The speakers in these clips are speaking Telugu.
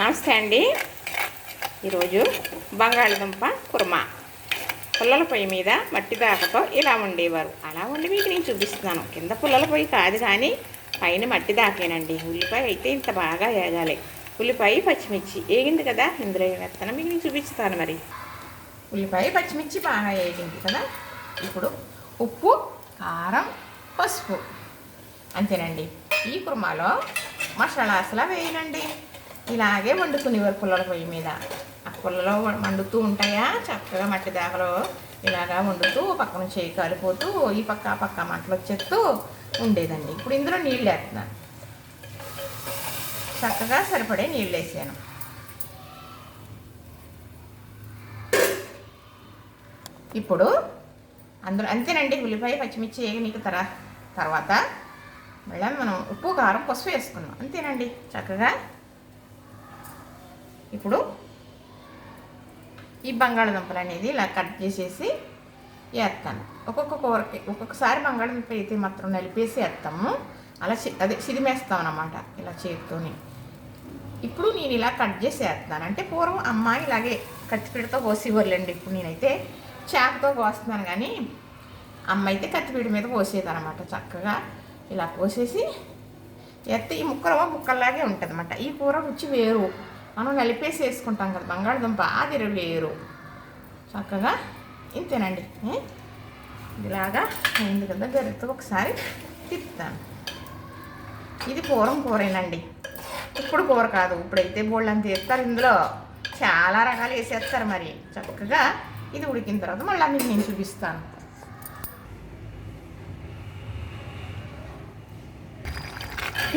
నమస్తే అండి. ఈరోజు బంగాళదుంప కుర్మా. పుల్లల పొయ్యి మీద మట్టి దాకతో ఇలా ఉండేవారు. అలా ఉండి మీకు నేను చూపిస్తున్నాను. కింద పుల్లల పొయ్యి కాదు కానీ పైన మట్టి దాకేనండి. ఉల్లిపాయ అయితే ఇంత బాగా వేగాలి. ఉల్లిపాయ పచ్చిమిర్చి వేగింది కదా, ఇందులో వేస్తాను మీకు నేను చూపిస్తాను. మరి ఉల్లిపాయ పచ్చిమిర్చి బాగా వేగింది కదా, ఇప్పుడు ఉప్పు, కారం, పసుపు అంతేనండి. ఈ కుర్మాలో మసాలా అసలు వేయనండి. ఇలాగే వండుకునేవారు పుల్లల పొయ్యి మీద. ఆ పుల్లలో వండుతూ ఉంటాయా చక్కగా మట్టి దాకలో ఇలాగా వండుతూ పక్కన చేయి కాలిపోతూ ఈ పక్క ఆ పక్క మంటలు వచ్చేస్తూ ఉండేదండి. ఇప్పుడు ఇందులో నీళ్ళు వేస్తున్నాను. చక్కగా సరిపడే నీళ్ళు వేసాను. ఇప్పుడు అందులో అంతేనండి. ఉల్లిపాయ పచ్చిమిర్చి వేగనీకు తర్వాత మళ్ళీ మనం ఉప్పు, కారం, పసుపు వేసుకున్నాం. అంతేనండి. చక్కగా ఇప్పుడు ఈ బంగాళదుంపలు అనేది ఇలా కట్ చేసేసి వేస్తాను. ఒక్కొక్కసారి బంగాళదుంప అయితే మాత్రం నలిపేసి వేస్తాము. అలా అదే సిరిమేస్తాం అన్నమాట ఇలా చేతితోని. ఇప్పుడు నేను ఇలా కట్ చేసి వేస్తాను. అంటే పూర్వం అమ్మ ఇలాగే కత్తిపీడతో కోసేవాళ్ళండి. ఇప్పుడు నేనైతే చాకుతో కోస్తున్నాను, కానీ అమ్మ అయితే కత్తిపీడ మీద కోసేదనమాట. చక్కగా ఇలా కోసేసి ఎత్తి ఈ ముక్కల్లాగే ఉంటుంది అన్నమాట. ఈ కూర రుచి వేరు. మనం నలిపేసి వేసుకుంటాం కదా బంగాళదుంప, అది వేరు. చక్కగా ఇంతేనండి. ఇలాగా అయింది కదా, గరిటతో ఒకసారి తిప్పుతాను. ఇది పూర్వం కూరేనండి. ఇప్పుడు కూర కాదు. ఇప్పుడైతే బోళ్ళని తీస్తారు. ఇందులో చాలా రకాలు వేసేస్తారు. మరి చక్కగా ఇది ఉడికిన తర్వాత మళ్ళీ మీకు నేను చూపిస్తాను.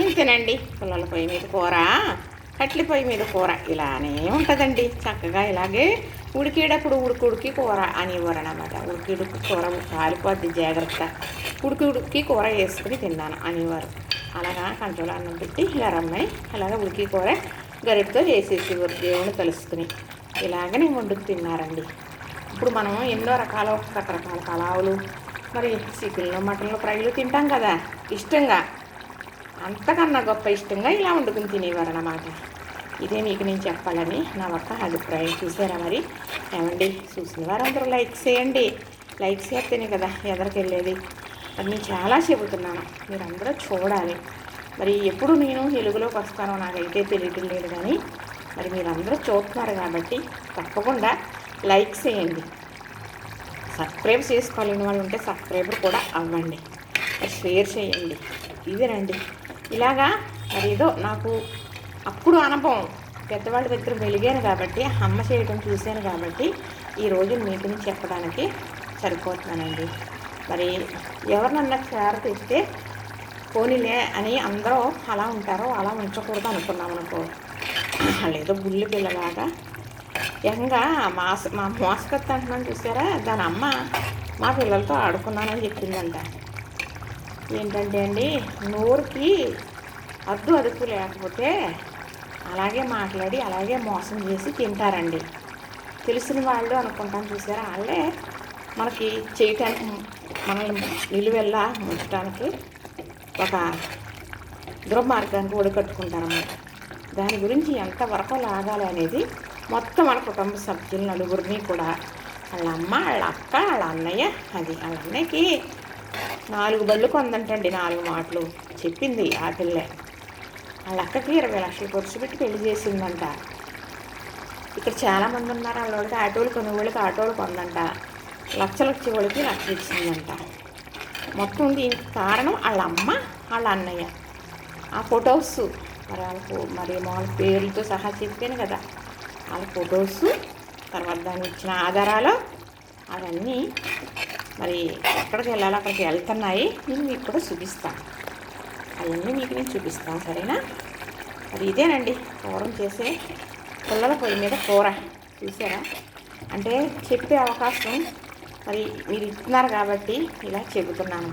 ఇంతేనండి. పుల్లల పొయ్యి మీద కూర, కట్లి పొయ్యి మీద కూర ఇలానే ఉంటుందండి. చక్కగా ఇలాగే ఉడికేటప్పుడు ఉడికి కూర అనేవారు అన్నమాట. ఉడికి కూర కాలిపోద్ది, జాగ్రత్త, ఉడికి కూర వేసుకుని తిన్నాను అనేవారు. అలాగా కంట్రోల్ అన్నం పెట్టి ఇలా రమ్మని అలాగా ఉడికి కూర గరిటతో చేసేసేవారు దేవుని కలుసుకుని. ఇలాగనే వండుకు తిన్నారండి. ఇప్పుడు మనం ఎన్నో రకరకాల పలావులు, మరి చికెన్లు, మటన్లు, ఫ్రైలు తింటాం కదా ఇష్టంగా. అంతకన్నా గొప్ప ఇష్టంగా ఇలా వండుకుని తినేవారు అన్నమాట. ఇదే మీకు నేను చెప్పాలని నా ఒక్క అభిప్రాయం. చూసారా మరి? ఏమండి, చూసిన వారందరూ లైక్ చేయండి. లైక్ చేస్తేనే కదా ఎదరికి వెళ్ళేది. మరి నేను చాలా చెబుతున్నాను, మీరందరూ చూడాలి. మరి ఎప్పుడు నేను తెలుగులోకి వస్తానో నాకైతే తెలియటం లేదు, కానీ మరి మీరందరూ చూస్తున్నారు కాబట్టి తప్పకుండా లైక్ చేయండి. సబ్స్క్రైబ్ చేసుకోవాలని వాళ్ళు ఉంటే సబ్స్క్రైబర్ కూడా అవ్వండి. షేర్ చేయండి. ఇదేనండి. ఇలాగా మరి ఏదో నాకు అప్పుడు అనుభవం పెద్దవాళ్ళ దగ్గర వెలిగాను కాబట్టి, అమ్మ చేయడం చూశాను కాబట్టి ఈరోజు మీకు చెప్పడానికి సరిపోతున్నానండి. మరి ఎవరినన్నా చేర తెస్తే పోనీలే అని అందరూ అలా ఉంటారో అలా ఉంచకూడదు అనుకున్నాం అనుకో. లేదో బుల్లి పిల్లలాగా ఏకంగా మా మోసకత్త అంటున్నాను చూసారా, దాని అమ్మ మా పిల్లలతో ఆడుకున్నానని చెప్పిందంట. ఏంటంటే అండి, నోరుకి అదుపు లేకపోతే అలాగే మాట్లాడి అలాగే మోసం చేసి తింటారండి. తెలిసిన వాళ్ళు అనుకుంటాను చూసారా, వాళ్ళే మనకి చేయటానికి మనల్ని నిలువెల్లా ఉంచడానికి ఒక దుర్మార్గానికి ఒడికట్టుకుంటారన్నమాట. దాని గురించి ఎంతవరకు లాగాలి అనేది మొత్తం మన కుటుంబ సభ్యులు నలుగురిని కూడా, వాళ్ళ అమ్మ, వాళ్ళ అక్క, వాళ్ళ అన్నయ్య, అది వాళ్ళ అన్నయ్యకి 4 బళ్ళు కొందంటండి. 4 మాటలు చెప్పింది ఆ పిల్లే. వాళ్ళ అక్కకి 20 లక్షలు ఖర్చు పెట్టి పెళ్లి చేసిందంట. ఇక్కడ చాలామంది ఉన్నారు. వాళ్ళకి ఆటోలు కొనేవాళ్ళకి ఆటోలు కొందంట. లక్షలు వచ్చేవాళ్ళకి లక్షలు ఇచ్చిందంట. మొత్తం దీనికి కారణం వాళ్ళ అమ్మ, వాళ్ళ అన్నయ్య. ఆ ఫొటోస్ మరి వాళ్ళకు మరి వాళ్ళ పేర్లతో సహా చెప్పాను కదా, వాళ్ళ ఫొటోస్, తర్వాత దాన్ని ఇచ్చిన ఆధారాలు అవన్నీ మరి ఎక్కడికి వెళ్ళాలో అక్కడికి వెళ్తున్నాయి. నేను మీకు కూడా చూపిస్తాను. అవన్నీ మీకు నేను చూపిస్తాను, సరేనా? మరి ఇదేనండి పూర్వం చేసే పుల్లల పొయ్యి మీద కూర. చూసారా? అంటే చెప్పే అవకాశం మరి మీరు ఇస్తున్నారు కాబట్టి ఇలా చెబుతున్నాను.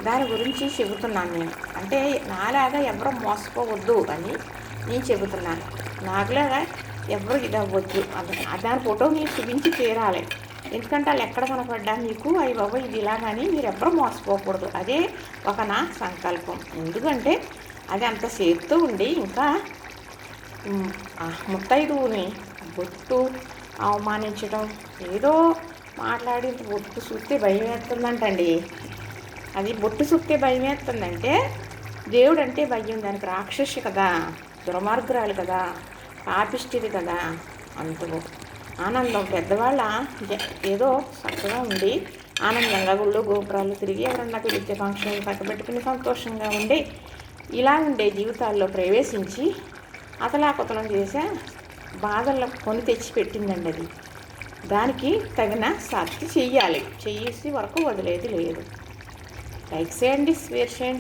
దాని గురించి చెబుతున్నాను నేను. అంటే నాలాగా ఎవరో మోసపోవద్దు అని నేను చెబుతున్నాను. నాకులాగా ఎవరు ఇది అవ్వద్దు. దాని ఫోటో మీరు చూపించి తీరాలి. ఎందుకంటే వాళ్ళు ఎక్కడ కనపడ్డా మీకు అయ్యి బాబా ఇది ఇలాగని మీరు ఎవ్వరూ మోసపోకూడదు. అదే ఒక నా సంకల్పం. ఎందుకంటే అది అంత సేపుతూ ఉండి ఇంకా ముత్తైదువుని బొట్టు అవమానించడం, ఏదో మాట్లాడి బొట్టు చూస్తే భయం వేస్తుందంటండి. అది బొట్టు చూస్తే భయం వేస్తుందంటే దేవుడు అంటే భయం, దానికి రాక్షసి కదా, దుర్మార్గురాలు కదా, పాపిష్టిది కదా. అందుకు ఆనందం పెద్దవాళ్ళ ఏదో చక్కగా ఉండి ఆనందంగా గుళ్ళు గోపురాలు తిరిగి ఎవరన్నా పిలిచే ఫంక్షన్లు పక్కబెట్టుకుని సంతోషంగా ఉండి ఇలా ఉండే జీవితాల్లో ప్రవేశించి అతలాకుతలం చేసే బాధల్లో కొని తెచ్చి పెట్టిందండి అది. దానికి తగిన శాస్తి చెయ్యాలి, చేసి వరకు వదిలేది లేదు. లైక్ చేయండి, షేర్ చేయండి.